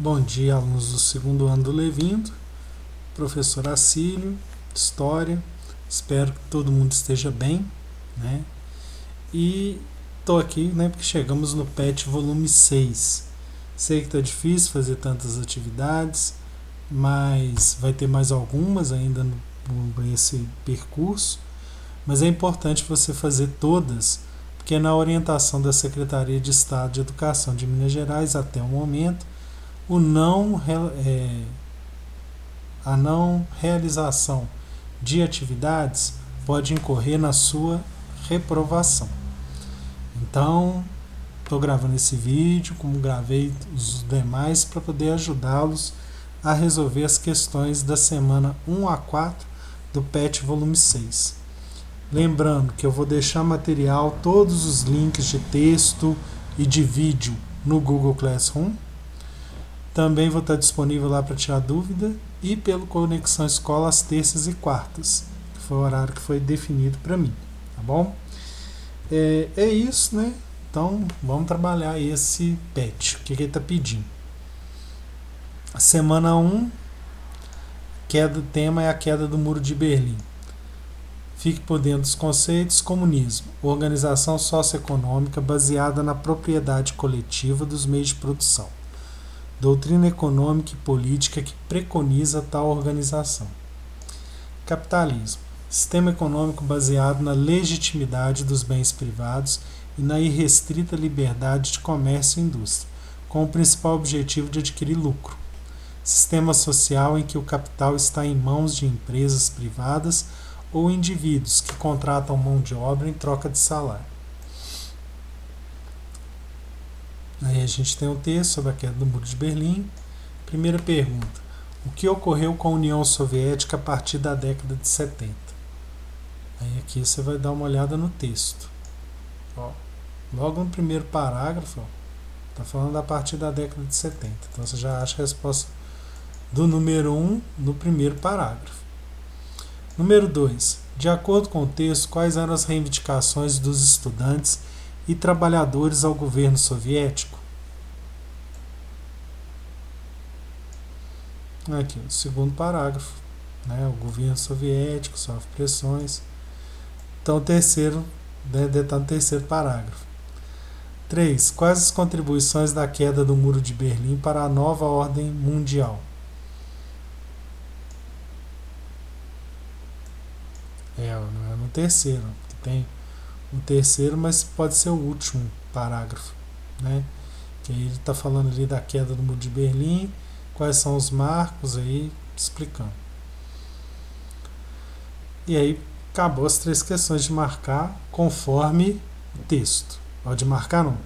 Bom dia, alunos do segundo ano do Levindo, professor Acílio, História. Espero que todo mundo esteja bem, né? E estou aqui, né, porque chegamos no PET volume 6. Sei que está difícil fazer tantas atividades, mas vai ter mais algumas ainda nesse percurso. Mas é importante você fazer todas, porque na orientação da Secretaria de Estado de Educação de Minas Gerais, até o momento, o a não realização de atividades pode incorrer na sua reprovação. Então, estou gravando esse vídeo, como gravei os demais, para poder ajudá-los a resolver as questões da semana 1 a 4 do PET volume 6. Lembrando que eu vou deixar material, todos os links de texto e de vídeo no Google Classroom. Também vou estar disponível lá para tirar dúvida e pelo Conexão Escola às terças e quartas, que foi o horário que foi definido para mim, tá bom? É isso, né? Então vamos trabalhar esse PET. O que ele está pedindo? Semana 1, o tema é a queda do Muro de Berlim. Fique por dentro dos conceitos: comunismo, organização socioeconômica baseada na propriedade coletiva dos meios de produção. Doutrina econômica e política que preconiza tal organização. Capitalismo, sistema econômico baseado na legitimidade dos bens privados e na irrestrita liberdade de comércio e indústria, com o principal objetivo de adquirir lucro. Sistema social em que o capital está em mãos de empresas privadas ou indivíduos que contratam mão de obra em troca de salário. Aí a gente tem um texto sobre a queda do Muro de Berlim. Primeira pergunta: o que ocorreu com a União Soviética a partir da década de 70? Aí aqui você vai dar uma olhada no texto. Ó, logo no primeiro parágrafo, está falando a partir da década de 70. Então você já acha a resposta do número 1 no primeiro parágrafo. Número 2. De acordo com o texto, quais eram as reivindicações dos estudantes e trabalhadores ao governo soviético? Aqui, o segundo parágrafo, né? O governo soviético sofre pressões. Então, o terceiro, está no terceiro parágrafo. 3. Quais as contribuições da queda do Muro de Berlim para a nova ordem mundial? Não é no terceiro, que tem o terceiro, mas pode ser o último parágrafo, né? Que aí ele está falando ali da queda do Muro de Berlim, quais são os marcos aí, explicando. E aí acabou as 3 questões de marcar conforme o texto. De marcar não,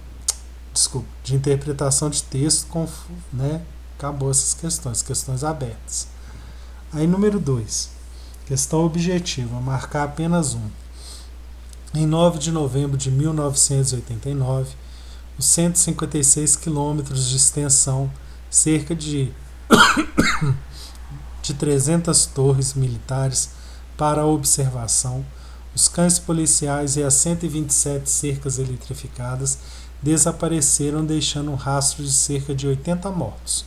desculpa, de interpretação de texto, né? Acabou essas questões abertas. Aí número 2, questão objetiva, marcar apenas um. Em 9 de novembro de 1989, os 156 quilômetros de extensão, cerca de 300 torres militares para a observação, os cães policiais e as 127 cercas eletrificadas desapareceram, deixando um rastro de cerca de 80 mortos,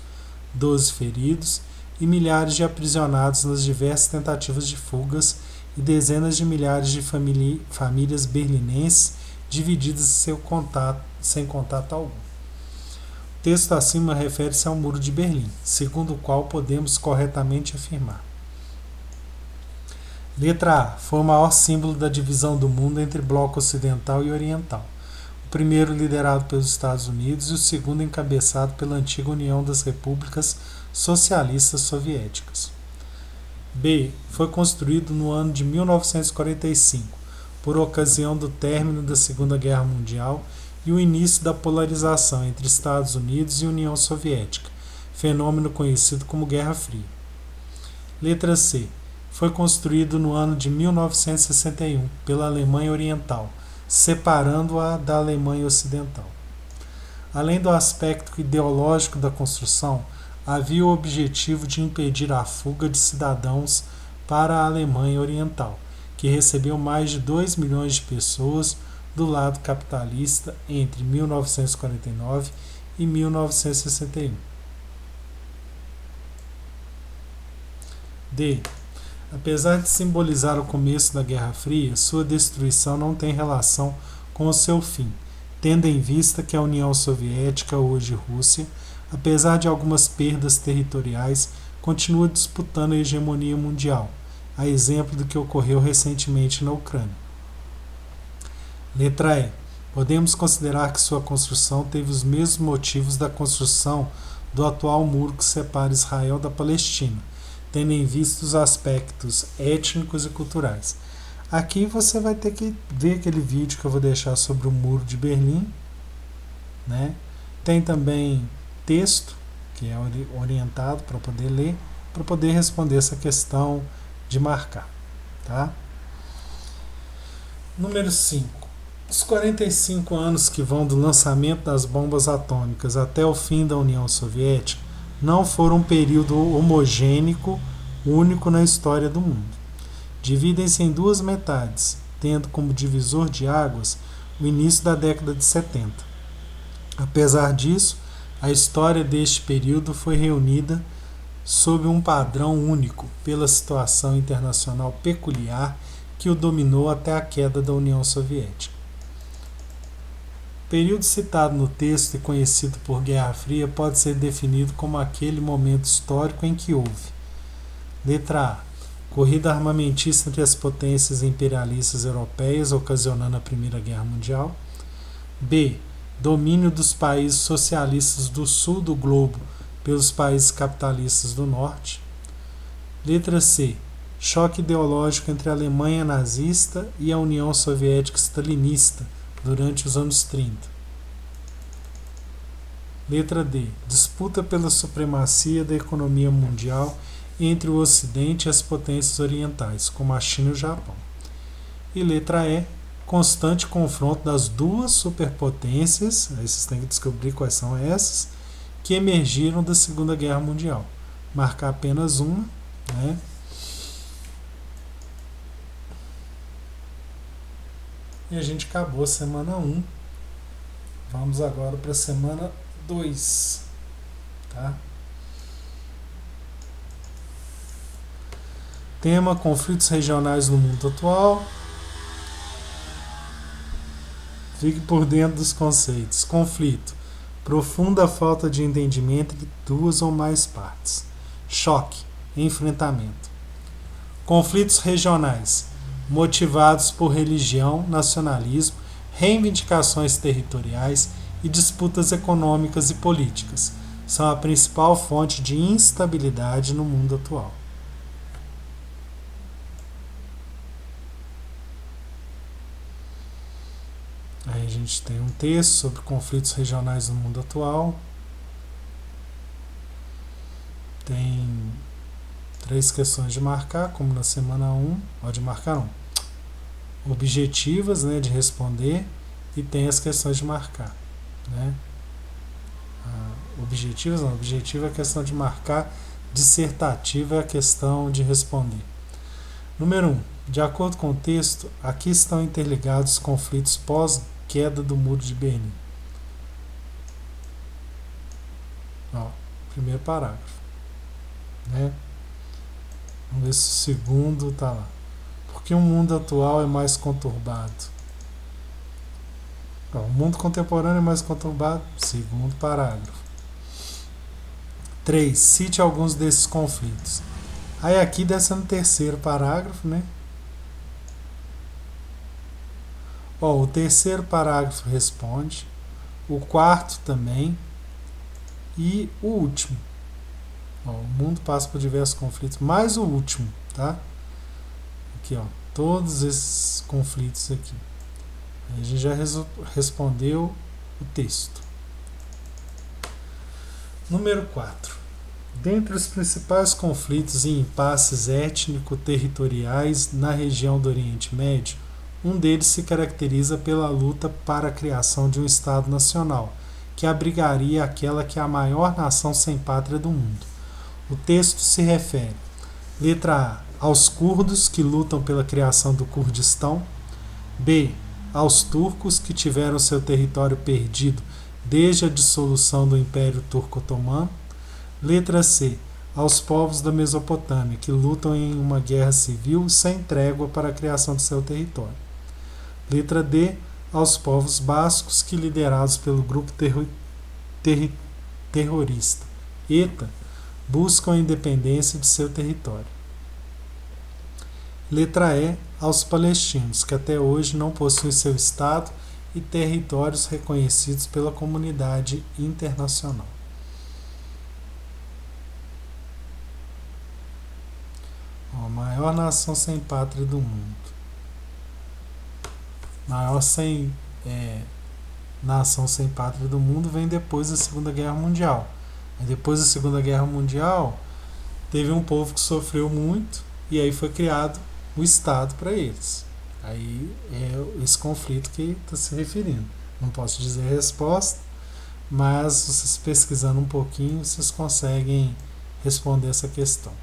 12 feridos e milhares de aprisionados nas diversas tentativas de fugas e dezenas de milhares de famílias berlinenses divididas sem contato algum. O texto acima refere-se ao Muro de Berlim, segundo o qual podemos corretamente afirmar. Letra A. Foi o maior símbolo da divisão do mundo entre bloco ocidental e oriental. O primeiro liderado pelos Estados Unidos e o segundo encabeçado pela antiga União das Repúblicas Socialistas Soviéticas. B. Foi construído no ano de 1945, por ocasião do término da Segunda Guerra Mundial e o início da polarização entre Estados Unidos e União Soviética, fenômeno conhecido como Guerra Fria. Letra C. Foi construído no ano de 1961 pela Alemanha Oriental, separando-a da Alemanha Ocidental. Além do aspecto ideológico da construção, havia o objetivo de impedir a fuga de cidadãos para a Alemanha Oriental, que recebeu mais de 2 milhões de pessoas do lado capitalista entre 1949 e 1961. D. Apesar de simbolizar o começo da Guerra Fria, sua destruição não tem relação com o seu fim, tendo em vista que a União Soviética, hoje Rússia, apesar de algumas perdas territoriais, continua disputando a hegemonia mundial, a exemplo do que ocorreu recentemente na Ucrânia. Letra E. Podemos considerar que sua construção teve os mesmos motivos da construção do atual muro que separa Israel da Palestina, tendo em vista os aspectos étnicos e culturais. Aqui você vai ter que ver aquele vídeo que eu vou deixar sobre o Muro de Berlim, né? Tem também texto, que é orientado para poder ler, para poder responder essa questão de marcar. Tá? Número 5. Os 45 anos que vão do lançamento das bombas atômicas até o fim da União Soviética não foram um período homogêneo único na história do mundo. Dividem-se em duas metades, tendo como divisor de águas o início da década de 70. Apesar disso, a história deste período foi reunida sob um padrão único pela situação internacional peculiar que o dominou até a queda da União Soviética. O período citado no texto e conhecido por Guerra Fria pode ser definido como aquele momento histórico em que houve: letra A. Corrida armamentista entre as potências imperialistas europeias, ocasionando a Primeira Guerra Mundial. B. Domínio dos países socialistas do sul do globo pelos países capitalistas do norte. Letra C. Choque ideológico entre a Alemanha nazista e a União Soviética stalinista durante os anos 30. Letra D. Disputa pela supremacia da economia mundial entre o Ocidente e as potências orientais, como a China e o Japão. E letra E. Constante confronto das duas superpotências, aí vocês têm que descobrir quais são essas, que emergiram da Segunda Guerra Mundial. Marcar apenas uma, né? E a gente acabou a semana 1. Vamos agora para a semana 2. Tá? Tema: conflitos regionais no mundo atual. Fique por dentro dos conceitos. Conflito: profunda falta de entendimento entre duas ou mais partes. Choque: enfrentamento. Conflitos regionais: motivados por religião, nacionalismo, reivindicações territoriais e disputas econômicas e políticas. São a principal fonte de instabilidade no mundo atual. Aí a gente tem um texto sobre conflitos regionais no mundo atual. Tem 3 questões de marcar, como na semana 1. Pode marcar 1. Objetivas, né, de responder, e tem as questões de marcar. Né? Objetivas não. Objetiva é a questão de marcar. Dissertativa é a questão de responder. Número 1. De acordo com o texto, aqui estão interligados os conflitos pós-queda do Muro de Berlim. Ó, primeiro parágrafo. Né? Vamos ver se o segundo está lá. Porque o mundo atual é mais conturbado. Ó, o mundo contemporâneo é mais conturbado. Segundo parágrafo. 3. Cite alguns desses conflitos. Aí aqui desce no terceiro parágrafo, né? Ó, o terceiro parágrafo responde, o quarto também e o último. Ó, o mundo passa por diversos conflitos, mais o último, tá? Aqui, ó, todos esses conflitos aqui. A gente já respondeu o texto. Número 4. Dentre os principais conflitos e impasses étnico-territoriais na região do Oriente Médio, um deles se caracteriza pela luta para a criação de um Estado nacional, que abrigaria aquela que é a maior nação sem pátria do mundo. O texto se refere, letra A, aos curdos que lutam pela criação do Kurdistão, B, aos turcos que tiveram seu território perdido desde a dissolução do Império Turco-Otomano, letra C, aos povos da Mesopotâmia, que lutam em uma guerra civil sem trégua para a criação de seu território. Letra D, aos povos bascos, que liderados pelo grupo terrorista ETA, buscam a independência de seu território. Letra E, aos palestinos, que até hoje não possuem seu Estado e territórios reconhecidos pela comunidade internacional. A maior nação sem pátria do mundo. Nação sem pátria do mundo vem depois da Segunda Guerra Mundial. E depois da Segunda Guerra Mundial, teve um povo que sofreu muito e aí foi criado o Estado para eles. Aí é esse conflito que está se referindo. Não posso dizer a resposta, mas vocês pesquisando um pouquinho, vocês conseguem responder essa questão.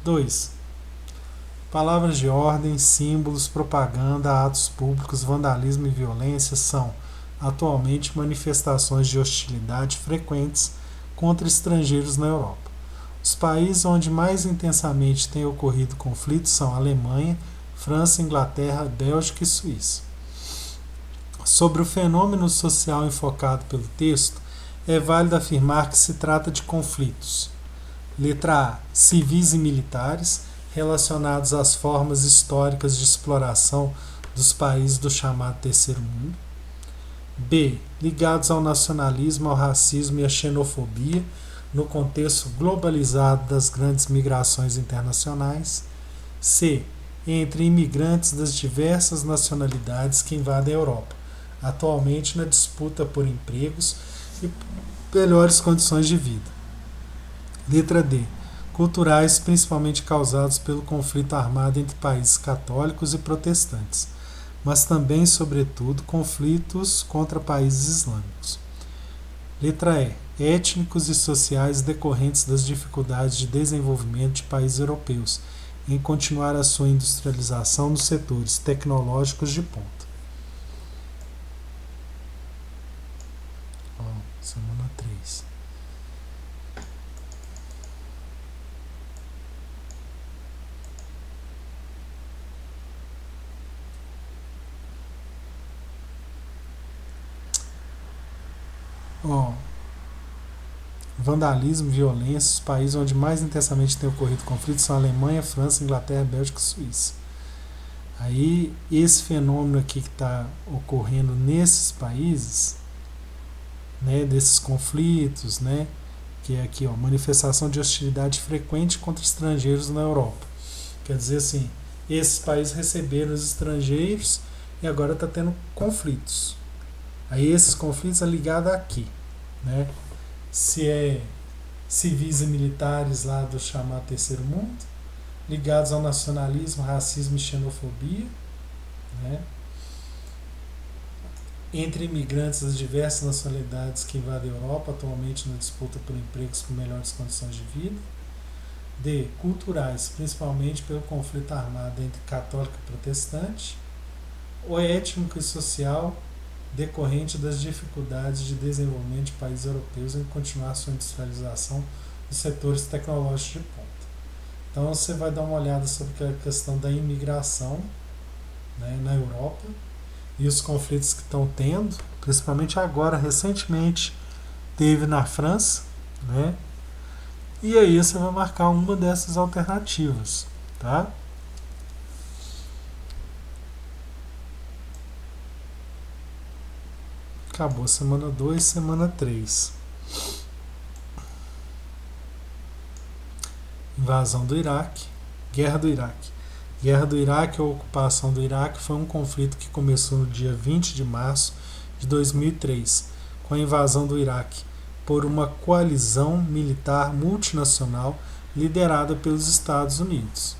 2. Palavras de ordem, símbolos, propaganda, atos públicos, vandalismo e violência são, atualmente, manifestações de hostilidade frequentes contra estrangeiros na Europa. Os países onde mais intensamente têm ocorrido conflitos são Alemanha, França, Inglaterra, Bélgica e Suíça. Sobre o fenômeno social enfocado pelo texto, é válido afirmar que se trata de conflitos. Letra A. Civis e militares, relacionados às formas históricas de exploração dos países do chamado Terceiro Mundo. B. Ligados ao nacionalismo, ao racismo e à xenofobia, no contexto globalizado das grandes migrações internacionais. C. Entre imigrantes das diversas nacionalidades que invadem a Europa, atualmente na disputa por empregos e melhores condições de vida. Letra D. Culturais, principalmente causados pelo conflito armado entre países católicos e protestantes, mas também, sobretudo, conflitos contra países islâmicos. Letra E. Étnicos e sociais decorrentes das dificuldades de desenvolvimento de países europeus em continuar a sua industrialização nos setores tecnológicos de ponta. Semana 3. Vandalismo, violência, os países onde mais intensamente tem ocorrido conflitos são Alemanha, França, Inglaterra, Bélgica e Suíça. Aí, esse fenômeno aqui que está ocorrendo nesses países, né, desses conflitos, né, que é aqui, manifestação de hostilidade frequente contra estrangeiros na Europa. Quer dizer assim, esses países receberam os estrangeiros e agora está tendo conflitos. Aí esses conflitos é ligado aqui, né? Se é civis e militares lá do chamado Terceiro Mundo, ligados ao nacionalismo, racismo e xenofobia, né? Entre imigrantes das diversas nacionalidades que invadem a Europa, atualmente na disputa por empregos com melhores condições de vida. D. Culturais, principalmente pelo conflito armado entre católico e protestante. Ou étnico e social, decorrente das dificuldades de desenvolvimento de países europeus em continuar sua industrialização nos setores tecnológicos de ponta. Então você vai dar uma olhada sobre a questão da imigração, né, na Europa e os conflitos que estão tendo, principalmente agora, recentemente teve na França, né? E aí você vai marcar uma dessas alternativas, tá? Acabou semana 2, semana 3. Invasão do Iraque, Guerra do Iraque. Guerra do Iraque ou ocupação do Iraque foi um conflito que começou no dia 20 de março de 2003, com a invasão do Iraque por uma coalizão militar multinacional liderada pelos Estados Unidos.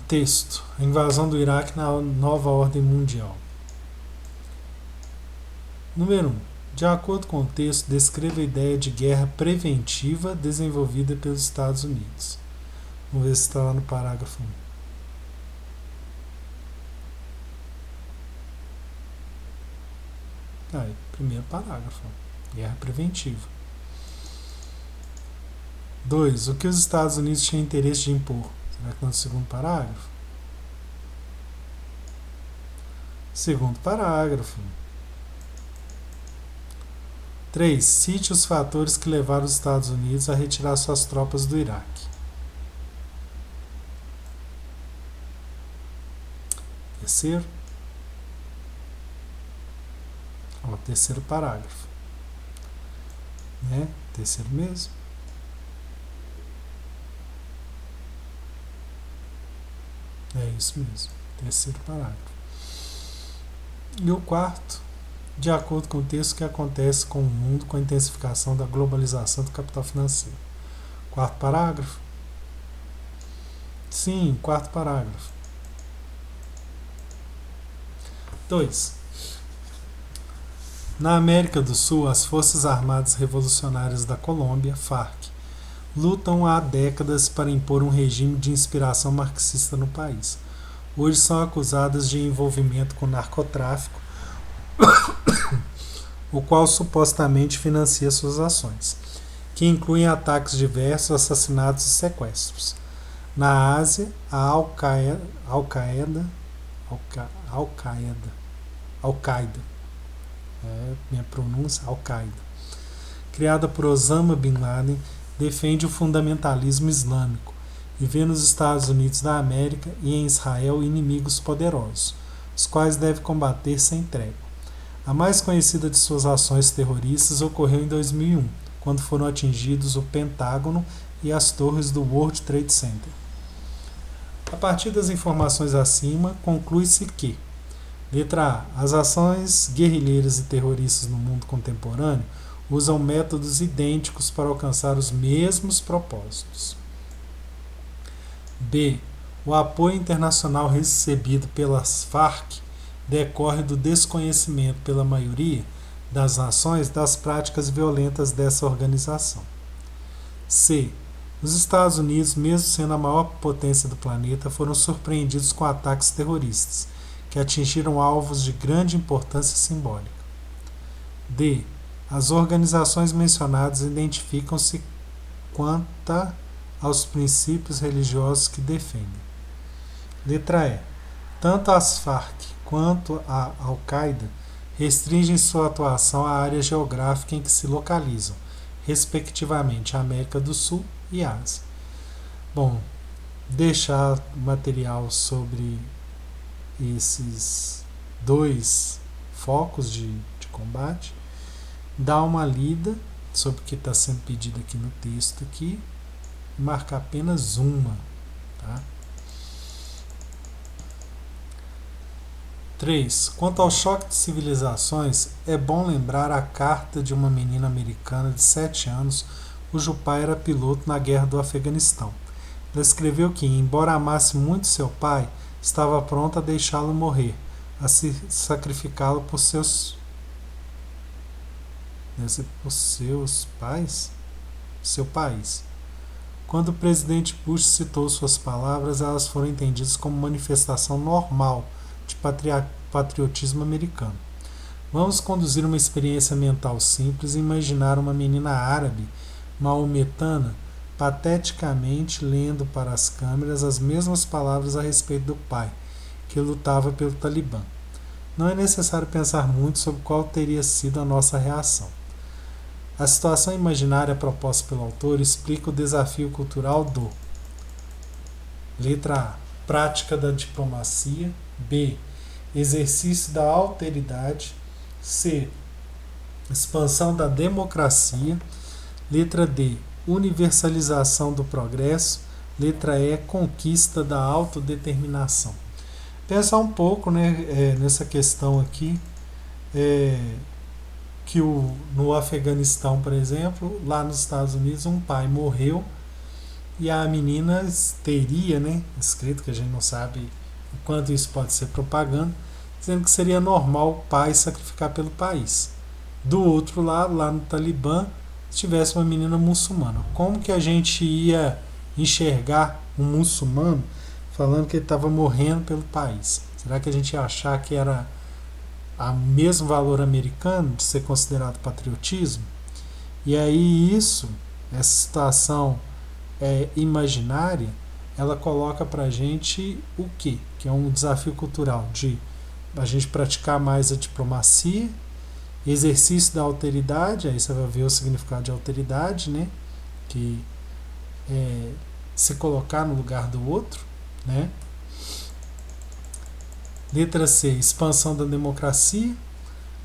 Texto. A invasão do Iraque na nova ordem mundial. Número 1. De acordo com o texto, descreva a ideia de guerra preventiva desenvolvida pelos Estados Unidos. Vamos ver se está lá no parágrafo 1. Aí, primeiro parágrafo. Guerra preventiva. 2. O que os Estados Unidos tinham interesse de impor? Será que no segundo parágrafo? Segundo parágrafo. 3. Cite os fatores que levaram os Estados Unidos a retirar suas tropas do Iraque. Terceiro. Ó, terceiro parágrafo. Né? Terceiro mesmo. É isso mesmo. Terceiro parágrafo. E o quarto, de acordo com o texto, que acontece com o mundo com a intensificação da globalização do capital financeiro. Quarto parágrafo? Sim, quarto parágrafo. 2. Na América do Sul, as Forças Armadas Revolucionárias da Colômbia, FARC, lutam há décadas para impor um regime de inspiração marxista no país. Hoje são acusadas de envolvimento com narcotráfico, o qual supostamente financia suas ações, que incluem ataques diversos, assassinatos e sequestros. Na Ásia, a Al-Qaeda, minha pronúncia, Al-Qaeda, criada por Osama Bin Laden, defende o fundamentalismo islâmico e vê nos Estados Unidos da América e em Israel inimigos poderosos, os quais deve combater sem trégua. A mais conhecida de suas ações terroristas ocorreu em 2001, quando foram atingidos o Pentágono e as torres do World Trade Center. A partir das informações acima, conclui-se que: letra A. As ações guerrilheiras e terroristas no mundo contemporâneo usam métodos idênticos para alcançar os mesmos propósitos. B. O apoio internacional recebido pelas FARC decorre do desconhecimento pela maioria das nações das práticas violentas dessa organização. C. Os Estados Unidos, mesmo sendo a maior potência do planeta, foram surpreendidos com ataques terroristas, que atingiram alvos de grande importância simbólica. D. As organizações mencionadas identificam-se quanto aos princípios religiosos que defendem. Letra E. Tanto as FARC quanto a Al-Qaeda restringem sua atuação à área geográfica em que se localizam, respectivamente a América do Sul e a Ásia. Bom, deixar material sobre esses dois focos de combate, dar uma lida sobre o que está sendo pedido aqui no texto aqui, e marcar apenas uma, tá? 3. Quanto ao choque de civilizações, é bom lembrar a carta de uma menina americana de 7 anos, cujo pai era piloto na guerra do Afeganistão. Ela escreveu que, embora amasse muito seu pai, estava pronta a deixá-lo morrer, a se sacrificá-lo por seus pais? Seu país. Quando o presidente Bush citou suas palavras, elas foram entendidas como manifestação normal de patriotismo americano. Vamos conduzir uma experiência mental simples e imaginar uma menina árabe, maometana, pateticamente lendo para as câmeras as mesmas palavras a respeito do pai, que lutava pelo Talibã. Não é necessário pensar muito sobre qual teria sido a nossa reação. A situação imaginária proposta pelo autor explica o desafio cultural do: letra A. Prática da diplomacia. B. Exercício da alteridade. C. Expansão da democracia. Letra D. Universalização do progresso. Letra E. Conquista da autodeterminação. Pensar um pouco, nessa questão aqui, que no Afeganistão, por exemplo, lá nos Estados Unidos, um pai morreu e a menina teria, escrito, que a gente não sabe o quanto isso pode ser propaganda, dizendo que seria normal o pai sacrificar pelo país. Do outro lado, lá no Talibã, se tivesse uma menina muçulmana. Como que a gente ia enxergar um muçulmano falando que ele estava morrendo pelo país? Será que a gente ia achar que era o mesmo valor americano de ser considerado patriotismo. E aí essa situação imaginária, ela coloca para a gente o quê? Que é um desafio cultural de a gente praticar mais a diplomacia, exercício da alteridade, aí você vai ver o significado de alteridade, né? Que é se colocar no lugar do outro, né? Letra C, expansão da democracia.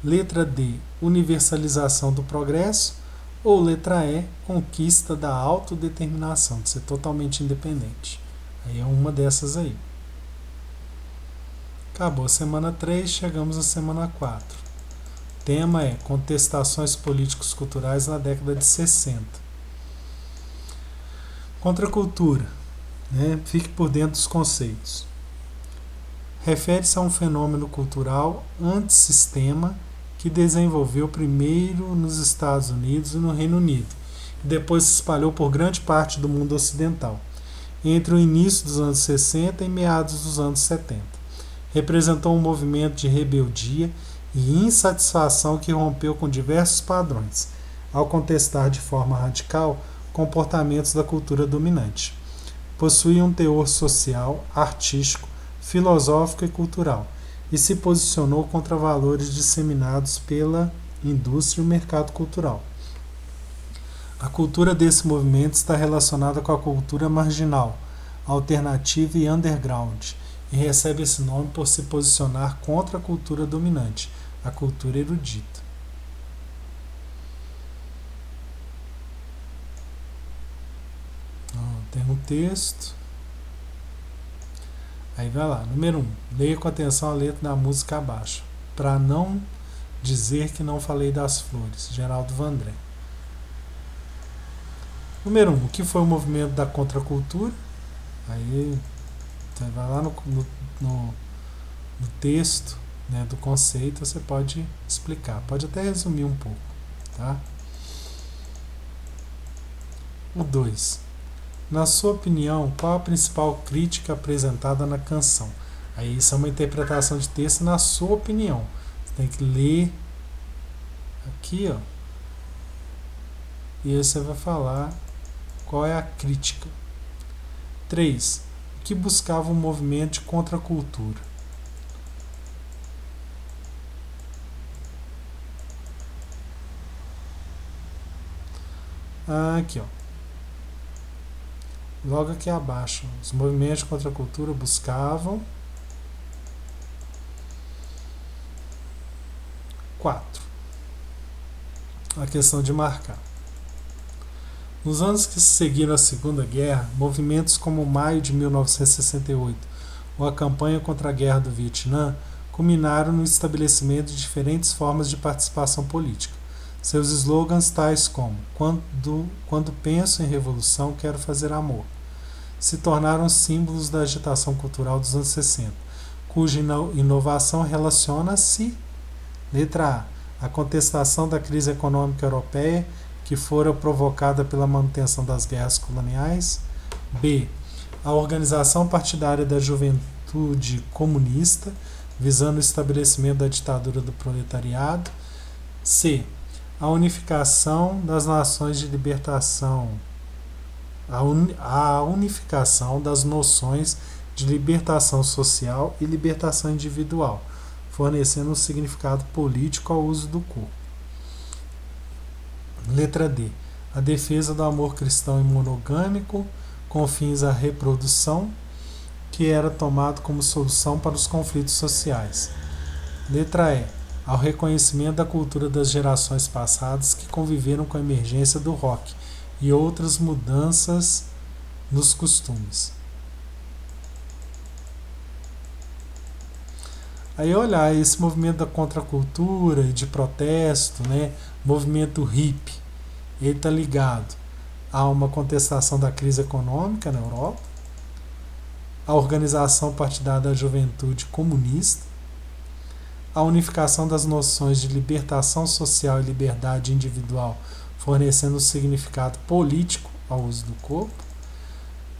Letra D, universalização do progresso. Ou letra E, conquista da autodeterminação, de ser totalmente independente. Aí é uma dessas aí. Acabou a semana 3, chegamos à semana 4. O tema é contestações políticos culturais na década de 60. Contracultura, né? Fique por dentro dos conceitos. Refere-se a um fenômeno cultural antissistema que desenvolveu primeiro nos Estados Unidos e no Reino Unido, e depois se espalhou por grande parte do mundo ocidental, entre o início dos anos 60 e meados dos anos 70. Representou um movimento de rebeldia e insatisfação que rompeu com diversos padrões, ao contestar de forma radical comportamentos da cultura dominante. Possuía um teor social, artístico, filosófico e cultural, e se posicionou contra valores disseminados pela indústria e o mercado cultural. A cultura desse movimento está relacionada com a cultura marginal, alternativa e underground, e recebe esse nome por se posicionar contra a cultura dominante, a cultura erudita. Tem um texto. Aí vai lá, número 1. Leia com atenção a letra da música abaixo, para não dizer que não falei das flores. Geraldo Vandré. Número 1. O que foi o movimento da contracultura? Aí você vai lá no texto, né, do conceito, você pode explicar. Pode até resumir um pouco. Tá? O 2. Na sua opinião, qual a principal crítica apresentada na canção? Aí isso é uma interpretação de texto na sua opinião. Você tem que ler aqui, ó. E aí você vai falar qual é a crítica. 3. O que buscava o movimento de contracultura? Aqui, ó. Logo aqui abaixo, os movimentos de contracultura buscavam 4. A questão de marcar. Nos anos que seguiram a Segunda Guerra, movimentos como Maio de 1968 ou a campanha contra a Guerra do Vietnã culminaram no estabelecimento de diferentes formas de participação política. Seus slogans tais como quando penso em revolução, quero fazer amor, se tornaram símbolos da agitação cultural dos anos 60, cuja inovação relaciona-se, letra A, a contestação da crise econômica europeia que fora provocada pela manutenção das guerras coloniais, B, a organização partidária da juventude comunista, visando o estabelecimento da ditadura do proletariado, C, a unificação das nações de libertação, a unificação das noções de libertação social e libertação individual, fornecendo um significado político ao uso do corpo. Letra D. A defesa do amor cristão e monogâmico com fins à reprodução, que era tomado como solução para os conflitos sociais. Letra E. Ao reconhecimento da cultura das gerações passadas que conviveram com a emergência do rock e outras mudanças nos costumes. Aí olhar esse movimento da contracultura e de protesto, né, movimento hippie, ele está ligado a uma contestação da crise econômica na Europa, a organização partidária da juventude comunista, a unificação das noções de libertação social e liberdade individual, fornecendo um significado político ao uso do corpo,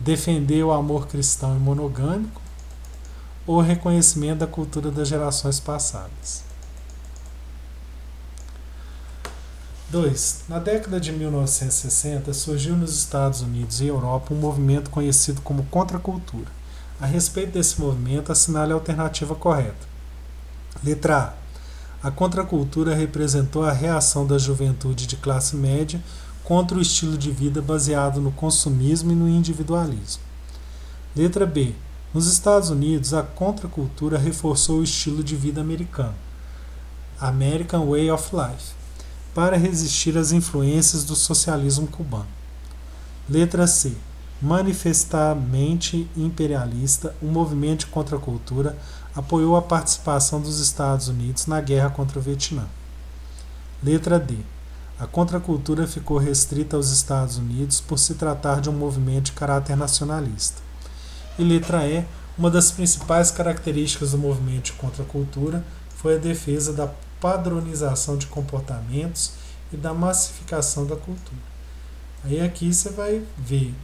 defender o amor cristão e monogâmico, ou reconhecimento da cultura das gerações passadas. 2. Na década de 1960, surgiu nos Estados Unidos e Europa um movimento conhecido como contracultura. A respeito desse movimento, assinale a alternativa correta. Letra A. A contracultura representou a reação da juventude de classe média contra o estilo de vida baseado no consumismo e no individualismo. Letra B. Nos Estados Unidos, a contracultura reforçou o estilo de vida americano, American Way of Life, para resistir às influências do socialismo cubano. Letra C. Manifestamente imperialista, o movimento de contracultura apoiou a participação dos Estados Unidos na guerra contra o Vietnã. Letra D. A contracultura ficou restrita aos Estados Unidos por se tratar de um movimento de caráter nacionalista. E letra E. Uma das principais características do movimento de contracultura foi a defesa da padronização de comportamentos e da massificação da cultura. Aí aqui você vai ver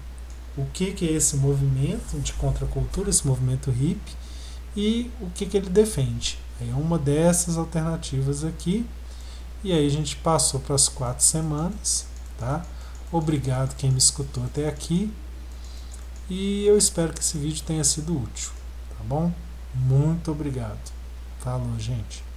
o que é esse movimento de contracultura, esse movimento hippie, e o que ele defende. Aí é uma dessas alternativas aqui. E aí a gente passou para as 4 semanas, tá? Obrigado quem me escutou até aqui. E eu espero que esse vídeo tenha sido útil, tá bom? Muito obrigado. Falou, gente.